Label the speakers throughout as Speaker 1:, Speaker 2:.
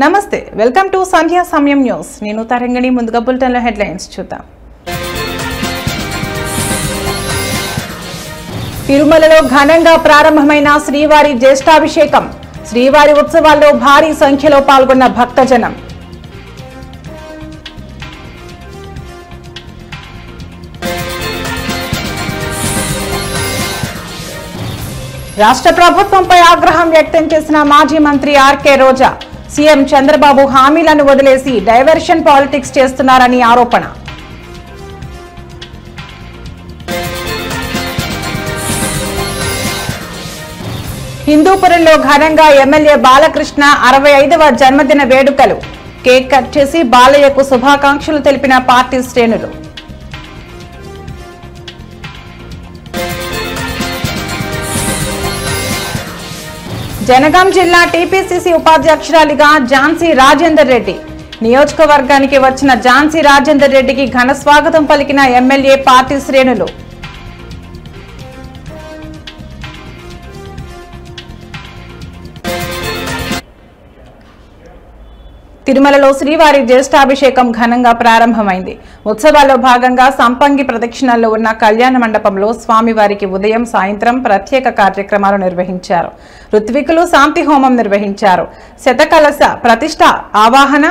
Speaker 1: నమస్తే, welcome to సంధ్యా సమయం news. నేను తరంగిణి. ముందుగా బులెటిన్లో హెడ్లైన్స్ చూద్దాం. తిరుమలలో ఘనంగా ప్రారంభమైన శ్రీవారి జ్యేష్ఠాభిషేకం. శ్రీవారి ఉత్సవాల్లో భారీ సంఖ్యలో పాల్గొన్న భక్తజనం. రాష్ట్ర ప్రభుత్వంపై ఆగ్రహం వ్యక్తం చేసిన మాజీ మంత్రి ఆర్కే రోజా. సీఎం చంద్రబాబు హామీలను వదిలేసి డైవర్షన్ పాలిటిక్స్ చేస్తున్నారని ఆరోపణ. హిందూపురంలో ఘనంగా ఎమ్మెల్యే బాలకృష్ణ 65వ జన్మదిన వేడుకలు. కేక్ కట్ చేసి బాలయ్యకు శుభాకాంక్షలు తెలిపిన పార్టీ శ్రేణులు. జనగాం జిల్లా టీపీసీసీ ఉపాధ్యక్షురాలిగా ఝాన్సీ రాజేందర్ రెడ్డి. నియోజకవర్గానికి వచ్చిన ఝాన్సీ రాజేందర్ రెడ్డికి ఘన స్వాగతం పలికిన ఎమ్మెల్యే పార్టీ శ్రేణులు. తిరుమలలో శ్రీవారి జ్యేష్ఠాభిషేకం ఘనంగా ప్రారంభమైంది. ఉత్సవాల్లో భాగంగా సంపంగి ప్రదక్షిణల్లో ఉన్న కళ్యాణ మండపంలో స్వామివారికి ఉదయం సాయంత్రం ప్రత్యేక కార్యక్రమాలు నిర్వహించారు. ఋత్వికులు శాంతి హోమం నిర్వహించారు. శతకలశ ప్రతిష్ఠ ఆవాహన,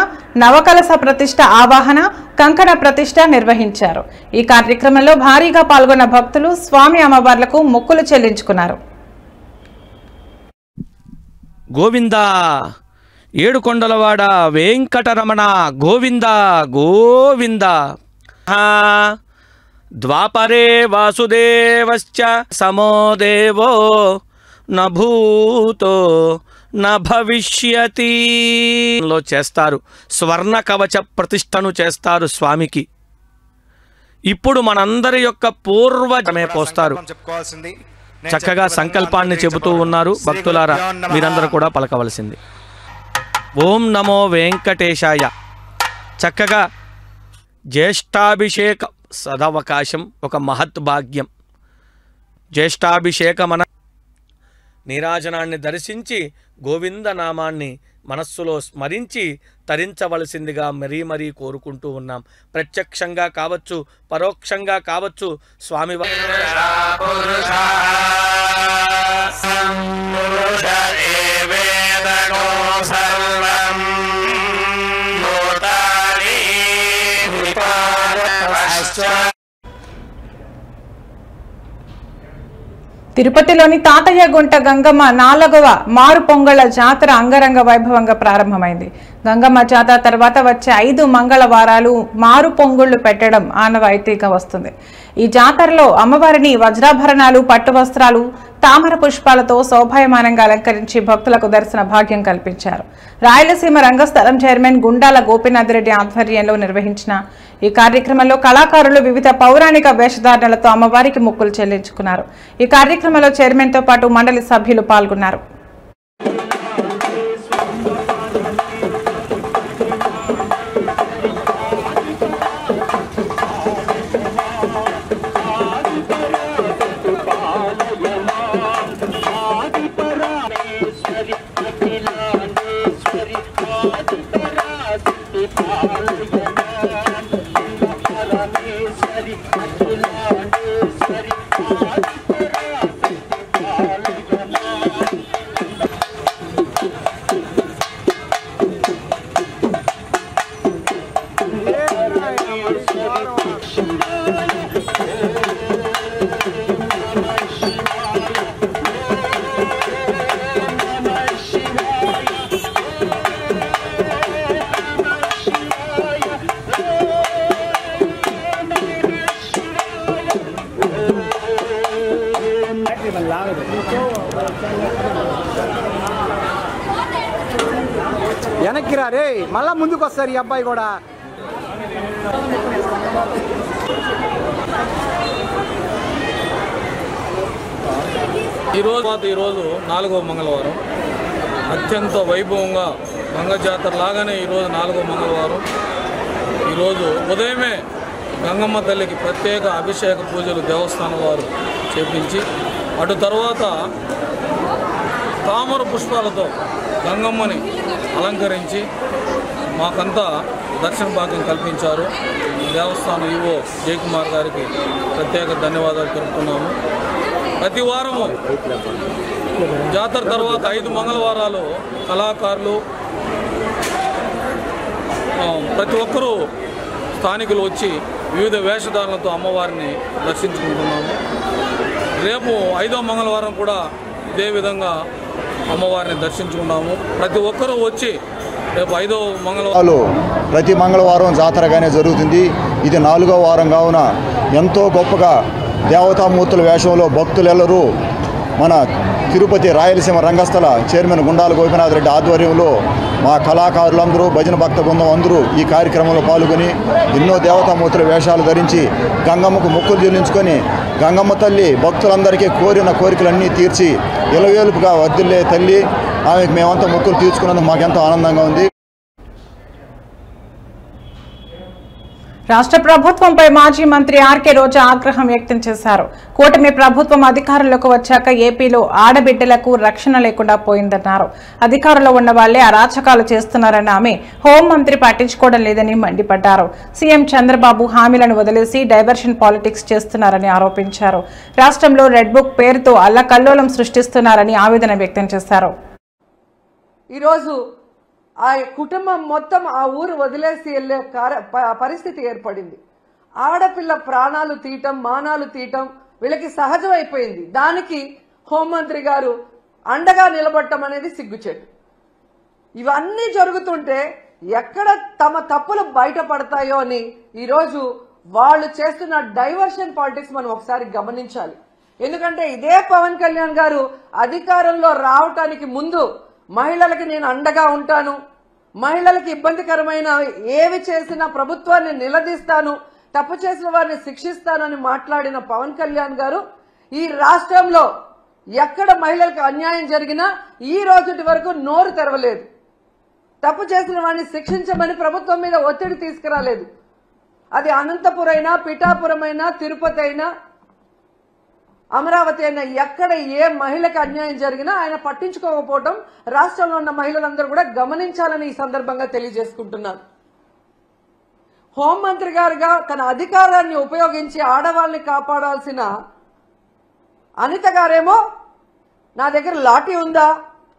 Speaker 1: నవకలశ ప్రతిష్ఠ ఆవాహన, కంకణ ప్రతిష్ఠ నిర్వహించారు. ఈ కార్యక్రమంలో భారీగా పాల్గొన్న భక్తులు స్వామి అమ్మవార్లకు మొక్కులు చెల్లించుకున్నారు.
Speaker 2: గోవిందా ఏడుకొండలవాడ వెంకటరమణ గోవింద గోవింద. ద్వాపరే వాసుదేవశ్చ సమో దేవో న భూతో న భవిష్యతి లో చేస్తారు. స్వర్ణ కవచ ప్రతిష్టను చేస్తారు స్వామికి. ఇప్పుడు మనందరి యొక్క పూర్వజమే పోస్తారు. చక్కగా సంకల్పాన్ని చెబుతూ ఉన్నారు భక్తులారా, మీరందరూ కూడా పలకవలసింది. ఓం నమో వెంకటేశాయ. చక్కగా జ్యేష్ఠాభిషేక సదవకాశం ఒక మహత్ భాగ్యం. జ్యేష్ఠాభిషేకమన నీరాజనాన్ని దర్శించి గోవింద నామాన్ని మనస్సులో స్మరించి తరించవలసిందిగా మరీ మరీ కోరుకుంటూ ఉన్నాం. ప్రత్యక్షంగా కావచ్చు, పరోక్షంగా కావచ్చు, స్వామి
Speaker 1: తిరుపతిలోని తాతయ్యగుంట గంగమ్మ 4వ మారు పొంగళ్ల జాతర అంగరంగ వైభవంగా ప్రారంభమైంది. గంగమ్మ జాతర తర్వాత వచ్చే 5 మంగళవారాలు మారు పొంగుళ్లు పెట్టడం ఆనవాయితీగా వస్తుంది. ఈ జాతరలో అమ్మవారిని వజ్రాభరణాలు, పట్టు వస్త్రాలు, తామర పుష్పాలతో శోభాయమానంగా అలంకరించి భక్తులకు దర్శన భాగ్యం కల్పించారు. రాయలసీమ రంగస్థలం చైర్మన్ గుండాల గోపీనాథ్ రెడ్డి ఆధ్వర్యంలో నిర్వహించిన ఈ కార్యక్రమంలో కళాకారులు వివిధ పౌరాణిక వేషధారణలతో అమ్మవారికి మొక్కులు చెల్లించుకున్నారు. ఈ కార్యక్రమంలో చైర్మన్తో పాటు మండలి సభ్యులు పాల్గొన్నారు.
Speaker 3: వెనక్కి రా రే, మళ్ళా ముందుకు వస్తారు ఈ అబ్బాయి కూడా.
Speaker 4: ఈరోజు 4వ మంగళవారం అత్యంత వైభవంగా గంగ జాతర లాగానే ఈరోజు 4వ మంగళవారం. ఈరోజు ఉదయమే గంగమ్మ తల్లికి ప్రత్యేక అభిషేక పూజలు దేవస్థానం వారు చేపించి అటు తర్వాత తామర పుష్పాలతో గంగమ్మని అలంకరించి మాకంతా దర్శన భాగ్యం కల్పించారు. దేవస్థానం ఈవో జయకుమార్ గారికి ప్రత్యేక ధన్యవాదాలు తెలుపుతున్నాము. ప్రతి వారము జాతర తర్వాత 5 మంగళవారాలు కళాకారులు ప్రతి ఒక్కరూ స్థానికులు వచ్చి వివిధ వేషధారణలతో అమ్మవారిని దర్శించుకుంటున్నాము. రేపు 5వ మంగళవారం కూడా ఇదే విధంగా అమ్మవారిని దర్శించుకున్నాము. ప్రతి ఒక్కరూ వచ్చి రేపు 5వ మంగళవారం
Speaker 5: ప్రతి మంగళవారం జాతరగానే జరుగుతుంది. ఇది 4వ వారం కావున ఎంతో గొప్పగా దేవతామూర్తుల వేషంలో భక్తులెల్లరూ మన తిరుపతి రాయలసీమ రంగస్థల చైర్మన్ గుండాల గోపీనాథ్ రెడ్డి ఆధ్వర్యంలో మా కళాకారులందరూ భజన భక్త బృందం అందరూ ఈ కార్యక్రమంలో పాల్గొని ఎన్నో దేవతామూర్తుల వేషాలు ధరించి గంగమ్మకు మొక్కులు చెల్లించుకొని గంగమ్మ తల్లి భక్తులందరికీ కోరిన కోరికలన్నీ తీర్చి ఇలవేలుపుగా వర్ధిల్లే తల్లి. ఆమెకు మేమంతా మొక్కులు తీర్చుకున్నందుకు మాకెంతో ఆనందంగా ఉంది.
Speaker 1: రాష్ట్ర ప్రభుత్వంపై మాజీ మంత్రి ఆర్కే రోజా ఆగ్రహం వ్యక్తం చేశారు. కూటమి ప్రభుత్వం అధికారంలోకి వచ్చాక ఏపీలో ఆడబిడ్డలకు రక్షణ లేకుండా పోయిందన్నారు. అధికారంలో ఉన్న వాళ్లే అరాచకాలు చేస్తున్నారన్న ఆమె హోంమంత్రి పట్టించుకోవడం లేదని మండిపడ్డారు. సీఎం చంద్రబాబు హామీలను వదిలేసి డైవర్షన్ పాలిటిక్స్ చేస్తున్నారని ఆరోపించారు. రాష్ట్రంలో రెడ్ బుక్ పేరుతో అల్లకల్లోలం సృష్టిస్తున్నారని ఆవేదన వ్యక్తం చేశారు.
Speaker 6: ఈరోజు ఆ కుటుంబం మొత్తం ఆ ఊరు వదిలేసి వెళ్లే పరిస్థితి ఏర్పడింది. ఆడపిల్ల ప్రాణాలు తీయటం, మానాలు తీయటం వీళ్ళకి సహజమైపోయింది. దానికి హోంమంత్రి గారు అండగా నిలబడటం అనేది సిగ్గుచేటు. ఇవన్నీ జరుగుతుంటే ఎక్కడ తమ తప్పులు బయటపడతాయో అని ఈరోజు వాళ్ళు చేస్తున్న డైవర్షన్ పాలిటిక్స్ మనం ఒకసారి గమనించాలి. ఎందుకంటే ఇదే పవన్ కళ్యాణ్ గారు అధికారంలో రావటానికి ముందు మహిళలకి నేను అండగా ఉంటాను, మహిళలకి ఇబ్బందికరమైన ఏవి చేసినా ప్రభుత్వాన్ని నిలదీస్తాను, తప్పు చేసిన వారిని శిక్షిస్తానని మాట్లాడిన పవన్ కళ్యాణ్ గారు ఈ రాష్ట్రంలో ఎక్కడ మహిళలకు అన్యాయం జరిగినా ఈ రోజుటి వరకు నోరు తెరవలేదు. తప్పు చేసిన వారిని శిక్షించమని ప్రభుత్వం మీద ఒత్తిడి తీసుకురాలేదు. అది అనంతపురం అయినా, పిఠాపురం అయినా, తిరుపతి అయినా, అమరావతి అయినా ఎక్కడ ఏ మహిళకు అన్యాయం జరిగినా ఆయన పట్టించుకోకపోవడం రాష్ట్రంలో ఉన్న మహిళలందరూ కూడా గమనించాలని ఈ సందర్భంగా తెలియజేసుకుంటున్నాను. హోంమంత్రి గారుగా తన అధికారాన్ని ఉపయోగించి ఆడవాళ్ళని కాపాడాల్సిన అనిత గారేమో నా దగ్గర లాఠీ ఉందా,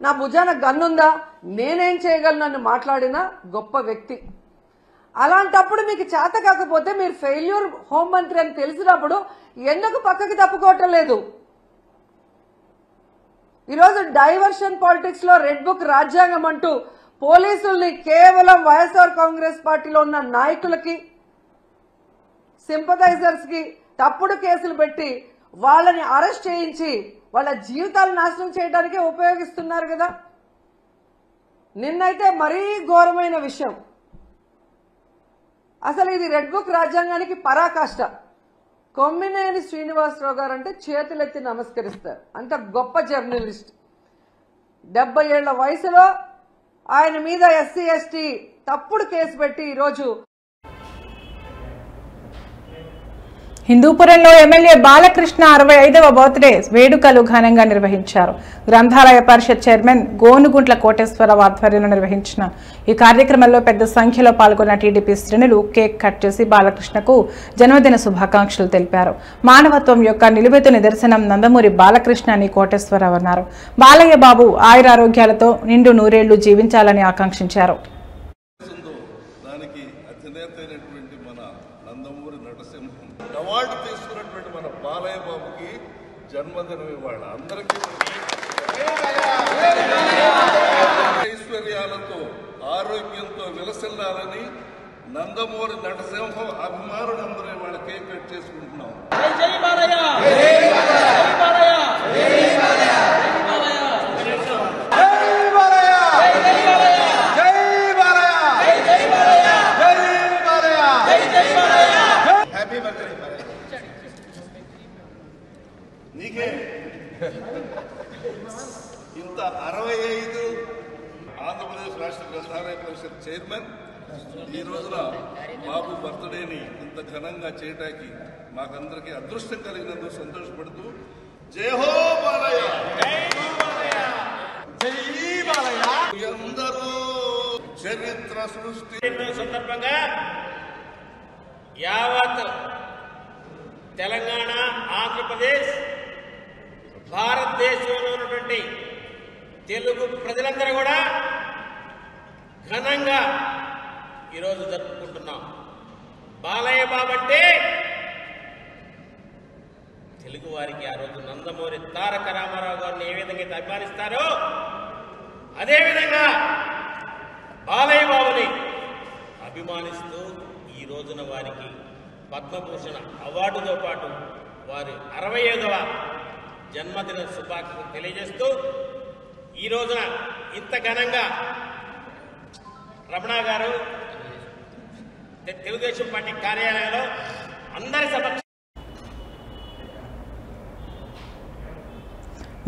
Speaker 6: నా భుజాన గన్నుందా, నేనేం చేయగలను మాట్లాడిన గొప్ప వ్యక్తి. అలాంటప్పుడు మీకు చేత కాకపోతే మీరు ఫెయిల్యూర్ హోంమంత్రి అని తెలిసినప్పుడు ఎందుకు పక్కకి తప్పుకోవటం లేదు? ఈరోజు డైవర్షన్ పాలిటిక్స్ లో రెడ్ బుక్ రాజ్యాంగం అంటూ పోలీసుల్ని కేవలం వైఎస్ఆర్ కాంగ్రెస్ పార్టీలో ఉన్న నాయకులకి, సింపథైజర్స్ కి తప్పుడు కేసులు పెట్టి వాళ్ళని అరెస్ట్ చేయించి వాళ్ళ జీవితాలు నాశనం చేయడానికే ఉపయోగిస్తున్నారు కదా. నిన్నైతే మరీ ఘోరమైన విషయం. అసలు ఇది రెడ్ బుక్ రాజ్యాంగానికి పరాకాష్ట. కొమ్మినేని శ్రీనివాసరావు గారు అంటే చేతులెత్తి నమస్కరిస్తారు. అంత గొప్ప జర్నలిస్ట్. 70 ఏళ్ల వయసులో ఆయన మీద ఎస్సీ ఎస్టీ తప్పుడు కేసు పెట్టి ఈరోజు
Speaker 1: హిందూపురంలో ఎమ్మెల్యే బాలకృష్ణ 65వ బర్త్డే వేడుకలు ఘనంగా నిర్వహించారు. గ్రంథాలయ పరిషత్ చైర్మన్ గోనుగుంట్ల కోటేశ్వరరావు ఆధ్వర్యంలో నిర్వహించిన ఈ కార్యక్రమంలో పెద్ద సంఖ్యలో పాల్గొన్న టీడీపీ శ్రేణులు కేక్ కట్ చేసి బాలకృష్ణకు జన్మదిన శుభాకాంక్షలు తెలిపారు. మానవత్వం యొక్క నిలువెత్తు నిదర్శనం నందమూరి బాలకృష్ణ అని కోటేశ్వరరావు అన్నారు. బాలయ్య బాబు ఆయురారోగ్యాలతో నిండు నూరేళ్లు జీవించాలని ఆకాంక్షించారు.
Speaker 7: అవార్డు తీసుకున్నటువంటి మన బాలయ్య బాబుకి జన్మదినం ఇవాళ. అందరికీ ఐశ్వర్యాలతో ఆరోగ్యంతో విలసిల్లాలని నందమూరి నటసింహం అభిమానులందరూ ఇవాళ కేక్ కట్ చేసుకుంటున్నాం. నీకే ఇంత 65 ఆంధ్రప్రదేశ్ రాష్ట్ర గ్రంథాలయ పరిషత్ చైర్మన్ ఈ రోజున బాబు బర్త్డేని ఇంత ఘనంగా చేయటానికి మాకందరికీ అదృష్టం కలిగినందుకు సంతోషపడుతూ జై హో బాలయ్య, జై బాలయ్య, అందరూ చరిత్ర సృష్టి
Speaker 8: సందర్భంగా యావత్ తెలంగాణ, ఆంధ్రప్రదేశ్, భారతదేశంలో ఉన్నటువంటి తెలుగు ప్రజలందరూ కూడా ఘనంగా ఈరోజు జరుపుకుంటున్నాం. బాలయ్య బాబు అంటే తెలుగు వారికి ఆ రోజు నందమూరి తారక రామారావు గారిని ఏ విధంగా అయితే అభిమానిస్తారో అదేవిధంగా బాలయ్య బాబుని అభిమానిస్తూ ఈ రోజున వారికి పద్మభూషణ అవార్డుతో పాటు వారి 65వ జన్మదిన శుభాకాంక్షలు తెలియజేస్తూ ఈ రోజున ఇంత ఘనంగా రమణ గారు తెలుగుదేశం పార్టీ కార్యాలయంలో అందరి సమక్షంలో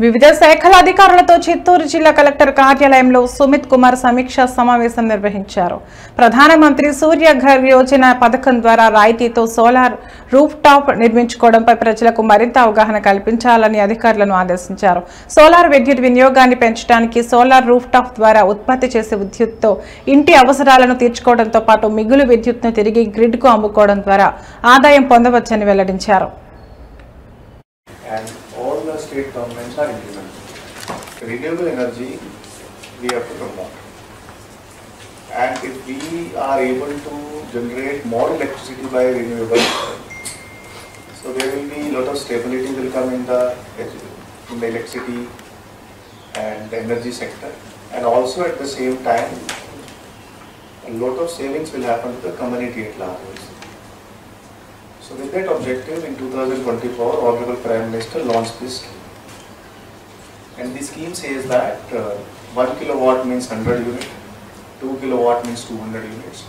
Speaker 1: వివిధ శాఖల అధికారులతో చిత్తూరు జిల్లా కలెక్టర్ కార్యాలయంలో సుమిత్ కుమార్ సమీక్షా సమావేశం నిర్వహించారు. ప్రధానమంత్రి సూర్యఘర్ యోజన పథకం ద్వారా రాయితీతో సోలార్ రూఫ్ టాప్ నిర్మించుకోవడంపై ప్రజలకు మరింత అవగాహన కల్పించాలని అధికారులను ఆదేశించారు. సోలార్ విద్యుత్ వినియోగాన్ని పెంచడానికి సోలార్ రూఫ్ టాప్ ద్వారా ఉత్పత్తి చేసే విద్యుత్తో ఇంటి అవసరాలను తీర్చుకోవడంతో పాటు మిగులు విద్యుత్ను తిరిగి గ్రిడ్కు అమ్ముకోవడం ద్వారా ఆదాయం పొందవచ్చని వెల్లడించారు.
Speaker 9: All the state governments are implementing. Renewable energy we have to promote. And if we are able to generate more electricity by renewable, so there will be a lot of stability will come in the electricity and the energy sector. And also at the same time, a lot of savings will happen to the community at large. So with that objective, in 2024, Honorable Prime Minister launched this scheme. And the scheme says that 1 kilowatt means 100 units, 2 kilowatt means 200 units,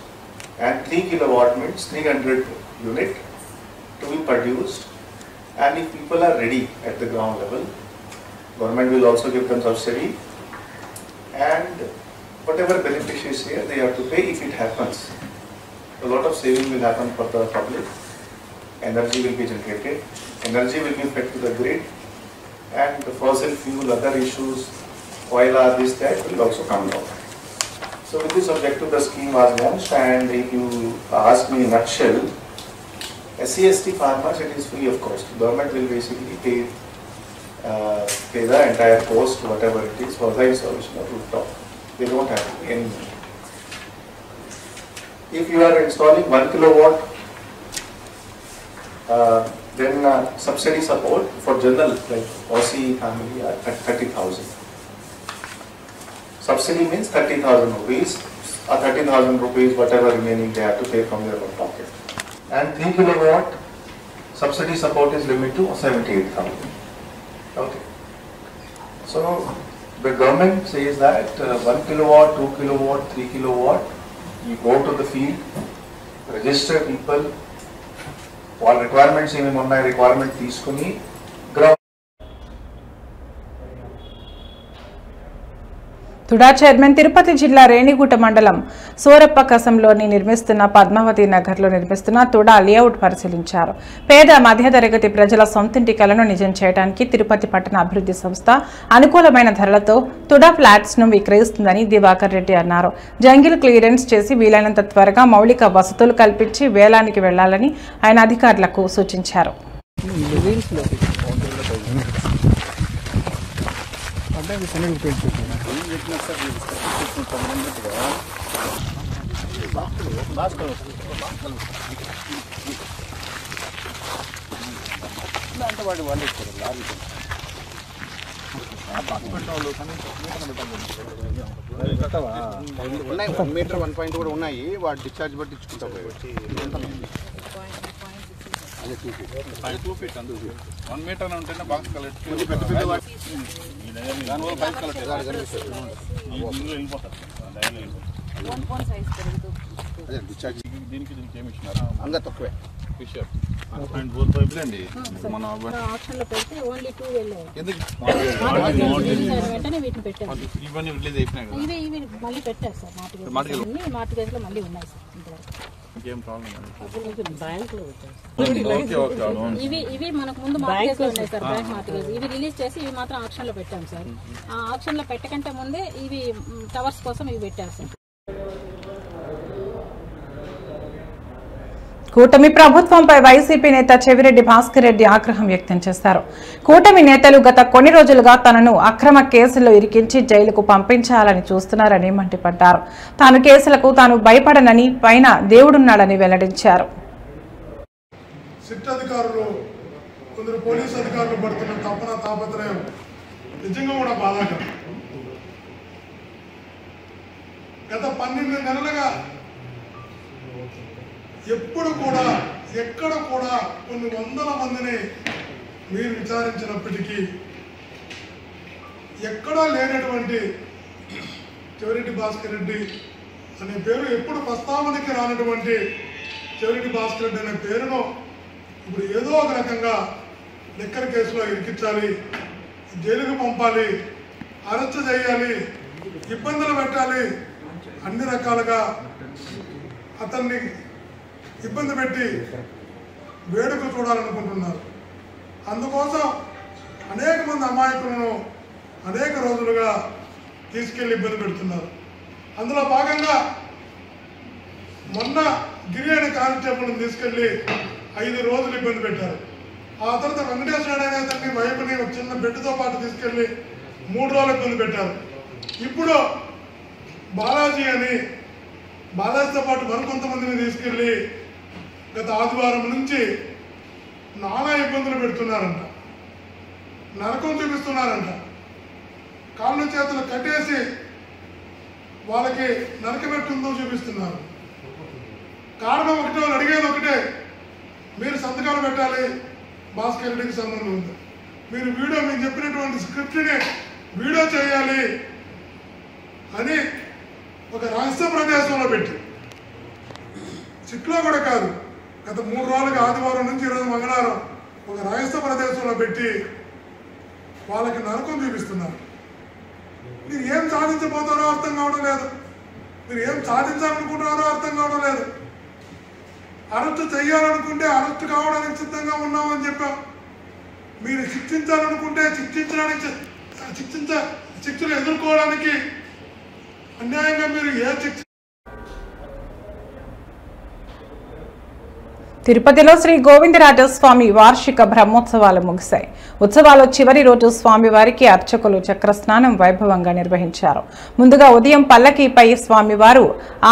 Speaker 9: and 3 kilowatt means 300 units to be produced. And if people are ready at the ground level, government will also give them subsidy. And whatever beneficiaries here, they have to pay if it happens. A lot of saving will happen for the public. Energy will be generated, energy will be fed to the grid, and the fossil fuel, other issues, oil, this, that will also come down. So with this objective, the scheme was launched, and if you ask me in a nutshell, SC/ST farmers, it is free of cost. Government will basically pay the entire cost, whatever it is, for the installation of rooftop. They don't have any money. If you are installing 1 kilowatt, then subsidy support for general like Aussie family are 30,000. Subsidy means 30,000 rupees, or 30,000 rupees whatever remaining they have to pay from their own pocket. And 3 kilowatt subsidy support is limited to 78,000. Okay. So the government says that 1 kilowatt, 2 kilowatt, 3 kilowatt, you go to the field, register people. వాళ్ళ requirements ఏమేమి ఉన్నాయి requirement తీసుకుని
Speaker 1: TUDA chairman Tirupati జిల్లా రేణిగుంట మండలం సూరప్పకసంలోని నిర్మిస్తున్న పద్మావతి నగర్లో నిర్మిస్తున్న TUDA layout పరిశీలించారు. పేద మధ్యతరగతి ప్రజల సొంతింటి కలను నిజం చేయడానికి తిరుపతి పట్టణ అభివృద్ధి సంస్థ అనుకూలమైన ధరలతో తుడా ఫ్లాట్స్ ను విక్రయిస్తుందని దివాకర్ రెడ్డి అన్నారు. జంగిల్ క్లియరెన్స్ చేసి వీలైనంత త్వరగా మౌలిక వసతులు కల్పించి వేలానికి వెళ్లాలని ఆయన అధికారులకు సూచించారు.
Speaker 3: ఉన్నాయి 1 మీటర్ 1 పాయింట్ కూడా ఉన్నాయి. వాటి డిశ్చార్జ్ బట్టి ఇచ్చుకుంటా పోయి 2 ఫీట్ అందు 1 మీటర్ ఉంటేనే బాక్స్ కలెక్ట్ పెద్ద పెద్ద దానివల్ల బైక్ కలెక్ట్ అదే డిశ్చార్జ్ దీనికి ఏమి ఇచ్చినారు అంగా తక్కువే ఫిషర్ అండ్ బోత్ పైపులు అండి మన ఆప్షన్లో పెడితే ఓన్లీ 2 వెళ్ళాయి. ఎందుకు వెంటనే వీటిని పెట్టారు. ఇవన్నీ రిలీజ్ అయిపోయినాయి కదా. ఇవి మళ్ళీ పెట్టారు సార్ మార్టిగేజ్లో మళ్ళీ ఉన్నాయి సార్. ఇంకేం ప్రాబ్లం బ్యాంకులో ఇవి మనకు ముందు మార్టిగేజ్లో ఉన్నాయి సార్. బ్యాంక్ మార్టిగేజ్ ఇవి రిలీజ్ చేసి ఇవి మాత్రం ఆప్షన్లో పెట్టాం సార్. ఆ ఆప్షన్లో పెట్టకంటే ముందే ఇవి టవర్స్ కోసం ఇవి పెట్టారు సార్.
Speaker 1: కూటమి ప్రభుత్వంపై వైసీపీ నేత చెవిరెడ్డి భాస్కర్ రెడ్డి ఆగ్రహం వ్యక్తం చేశారు. కూటమి నేతలు గత కొన్ని రోజులుగా తనను అక్రమ కేసుల్లో ఇరికించి జైలుకు పంపించాలని చూస్తున్నారని మండిపడ్డారు. తాను కేసులకు తాను భయపడనని, పైన దేవుడున్నాడని వెల్లడించారు.
Speaker 10: సిట్ అధికారులు, కొందరు పోలీసు అధికారులు పడుతున్న తపన తాపత్రయం నిజంగా కూడా బాధాకరం. గత 12 నెలలుగా ఎప్పుడు కూడా ఎక్కడ కూడా కొన్ని వందల మందిని మీరు విచారించినప్పటికీ ఎక్కడా లేనటువంటి చెవిరెడ్డి భాస్కర్ రెడ్డి అనే పేరు, ఎప్పుడు ప్రస్తావనకి రానటువంటి చెవిరెడ్డి భాస్కర్ రెడ్డి అనే పేరును ఇప్పుడు ఏదో ఒక రకంగా లిక్కర్ కేసులో ఇరికించాలి, జైలుకు పంపాలి, అరెస్ట్ చేయాలి, ఇబ్బందులు పెట్టాలి, అన్ని రకాలుగా అతన్ని ఇబ్బంది పెట్టి వేడుక చూడాలనుకుంటున్నారు. అందుకోసం అనేక మంది అమాయకులను అనేక రోజులుగా తీసుకెళ్లి ఇబ్బంది పెడుతున్నారు. అందులో భాగంగా మొన్న గిరి అనే కానిస్టేబుల్ని తీసుకెళ్లి 5 రోజులు ఇబ్బంది పెట్టారు. ఆ తర్వాత వెంకటేశ్వర అనే అతన్ని వైపుని ఒక చిన్న బెడ్తో పాటు తీసుకెళ్లి 3 రోజులు ఇబ్బంది పెట్టారు. ఇప్పుడు బాలాజీ అని, బాలాజీతో పాటు మరికొంతమందిని తీసుకెళ్లి గత ఆదివారం నుంచి నానా ఇబ్బందులు పెడుతున్నారంట, నరకం చూపిస్తున్నారంట. కాళ్ళు చేతులు కట్టేసి వాళ్ళకి నరకబెట్టుందో చూపిస్తున్నారు. కారణం ఒకటే, వాళ్ళు అడిగేది ఒకటే, మీరు సంతకాలు పెట్టాలి, భాస్కర్ రెడ్డికి సంబంధం ఉంది, మీరు వీడియో, మీకు చెప్పినటువంటి స్క్రిప్ట్ని వీడియో చేయాలి అని ఒక రహస్య ప్రదేశంలో పెట్టి, సిట్లో కూడా కాదు, గత 3 రోజులుగా ఆదివారం నుంచి ఈరోజు మంగళవారం ఒక రహస్య ప్రదేశంలో పెట్టి వాళ్ళకి నరకం చూపిస్తున్నారు. మీరు ఏం సాధించబోతారో అర్థం కావడం లేదు, మీరు ఏం సాధించాలనుకుంటున్నారో అర్థం కావడం లేదు. అరెస్టు చేయాలనుకుంటే అరెస్టు కావడానికి సిద్ధంగా ఉన్నామని చెప్పాం. మీరు శిక్షించాలనుకుంటే శిక్షలు ఎదుర్కోవడానికి అన్యాయంగా మీరు ఏ శిక్ష.
Speaker 1: తిరుపతిలో శ్రీ గోవిందరాజస్వామి వార్షిక బ్రహ్మోత్సవాలు ముగిశాయి. ఉత్సవాల చివరి రోజు స్వామివారికి అర్చకులు చక్రస్నానం వైభవంగా నిర్వహించారు. ముందుగా ఉదయం పల్లకీపై స్వామివారు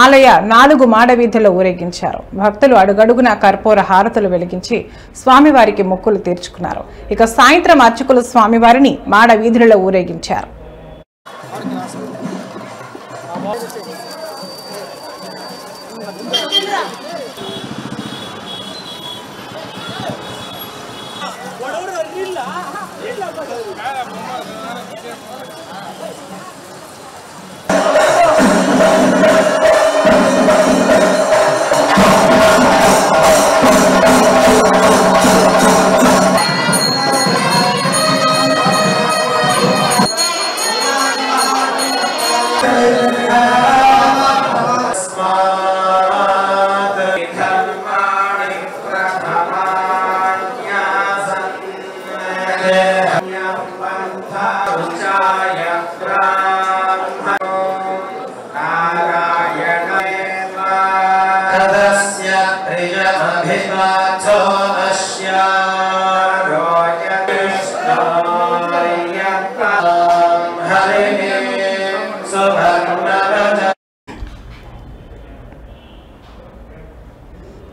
Speaker 1: ఆలయ 4 మాడవీధుల్లో ఊరేగించారు. భక్తులు అడుగడుగున కర్పూర హారతులు వెలిగించి స్వామివారికి మొక్కులు తీర్చుకున్నారు. ఇక సాయంత్రం అర్చకులు స్వామివారిని మాడవీధులలో ఊరేగించారు.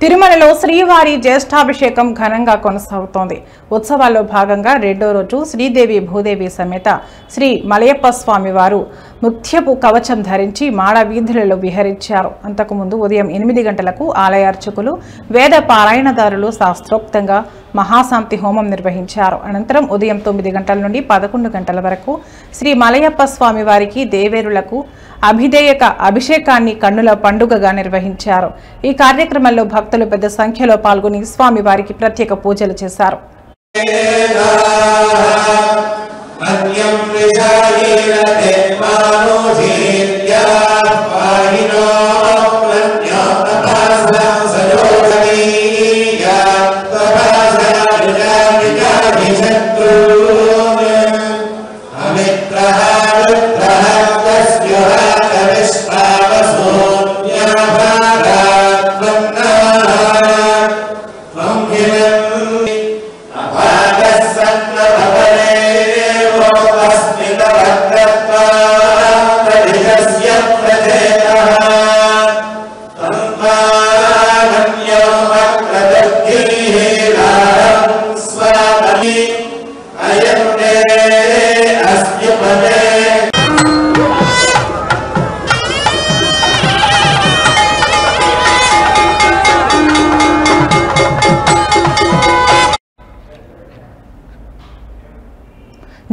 Speaker 1: తిరుమలలో శ్రీవారి జ్యేష్ఠాభిషేకం ఘనంగా కొనసాగుతోంది. ఉత్సవాల్లో భాగంగా 2వ రోజు శ్రీదేవి భూదేవి సమేత శ్రీ మలయప్ప స్వామి వారు ముత్యపు కవచం ధరించి మాడ వీధులలో విహరించారు. అంతకుముందు ఉదయం 8 గంటలకు ఆలయ అర్చకులు, వేద పారాయణదారులు శాస్త్రోక్తంగా మహాశాంతి హోమం నిర్వహించారు. అనంతరం ఉదయం 9 గంటల నుండి 11 గంటల వరకు శ్రీ మలయప్ప స్వామి వారికి దేవేరులకు అభిధేయక అభిషేకాన్ని కన్నుల పండుగగా నిర్వహించారు. ఈ కార్యక్రమంలో భక్తులు పెద్ద సంఖ్యలో పాల్గొని స్వామి వారికి ప్రత్యేక పూజలు చేశారు.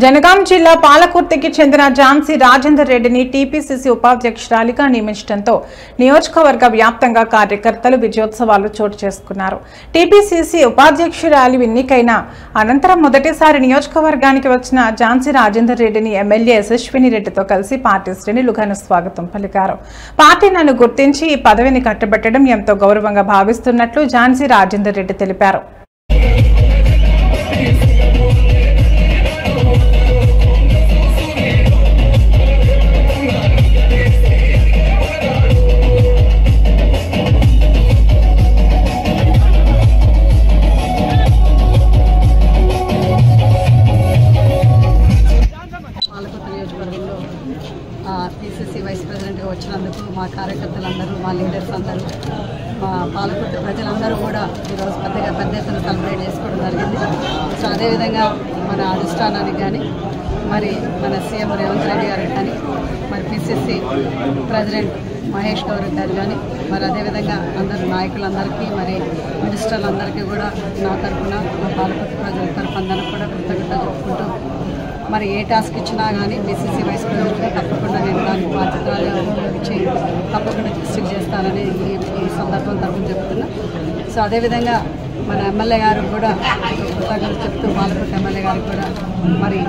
Speaker 1: జనగాం జిల్లా పాలకుర్తికి చెందిన ఝాన్సీ రాజేందర్ రెడ్డిని టీపీసీసీ ఉపాధ్యక్షురాలిగా నియమించడంతో నియోజకవర్గ వ్యాప్తంగా కార్యకర్తలు విజయోత్సవాలు చోటు చేసుకున్నారు. టీపీసీసీ ఉపాధ్యక్షురాలి ఎన్నికైన అనంతరం మొదటిసారి నియోజకవర్గానికి వచ్చిన ఝాన్సీ రాజేందర్ రెడ్డిని ఎమ్మెల్యే యశస్విని రెడ్డితో కలిసి పార్టీ శ్రేణులు ఘన స్వాగతం పలికారు. పార్టీ నన్ను గుర్తించి ఈ పదవిని కట్టబెట్టడం ఎంతో గౌరవంగా భావిస్తున్నట్లు ఝాన్సీ రాజేందర్ రెడ్డి తెలిపారు.
Speaker 11: పీసీసీ వైస్ ప్రెసిడెంట్గా వచ్చినందుకు మా కార్యకర్తలందరూ, మా లీడర్స్ అందరూ, మా పాలకుర్తి ప్రజలందరూ కూడా ఈరోజు పెద్ద ఎత్తున సెలబ్రేట్ చేసుకోవడం జరిగింది. సో అదేవిధంగా మన అధిష్టానానికి కానీ, మరి మన సీఎం రేవంత్ రెడ్డి గారికి కానీ, మరి పీసీసీ ప్రెసిడెంట్ మహేష్ గౌరవ్ గారు కానీ, మరి అదేవిధంగా అందరు నాయకులందరికీ, మరి మినిస్టర్లందరికీ కూడా నా తరఫున, మా పాలకుర్తి ప్రజల తరఫున అందరూ కూడా కృతజ్ఞత చెప్పుకుంటూ, మరి ఏ టాస్క్ ఇచ్చినా కానీ పీసీసీ వైస్ ప్రెసిడెంట్గా తప్పకుండా నేను దానికి బాధ్యతగా ఇచ్చి తప్పకుండా డిస్ట్రిక్ట్ చేస్తానని ఈ సందర్భం తరఫున చెప్తున్నా. సో అదేవిధంగా మన ఎమ్మెల్యే గారు కూడా కృతజ్ఞతలు చెప్తూ, పాలకుర్తి ఎమ్మెల్యే గారికి కూడా మరి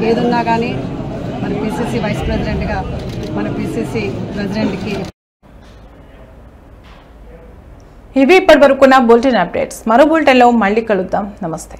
Speaker 11: ఏదున్నా కానీ మరి పీసీసీ వైస్ ప్రెసిడెంట్గా మన పీసీసీ ప్రెసిడెంట్కి.
Speaker 1: ఇవి ఇప్పటి వరకున్న బులెటిన్ అప్డేట్స్. మరో బులెటిన్లో మళ్ళీ కలుద్దాం. నమస్తే.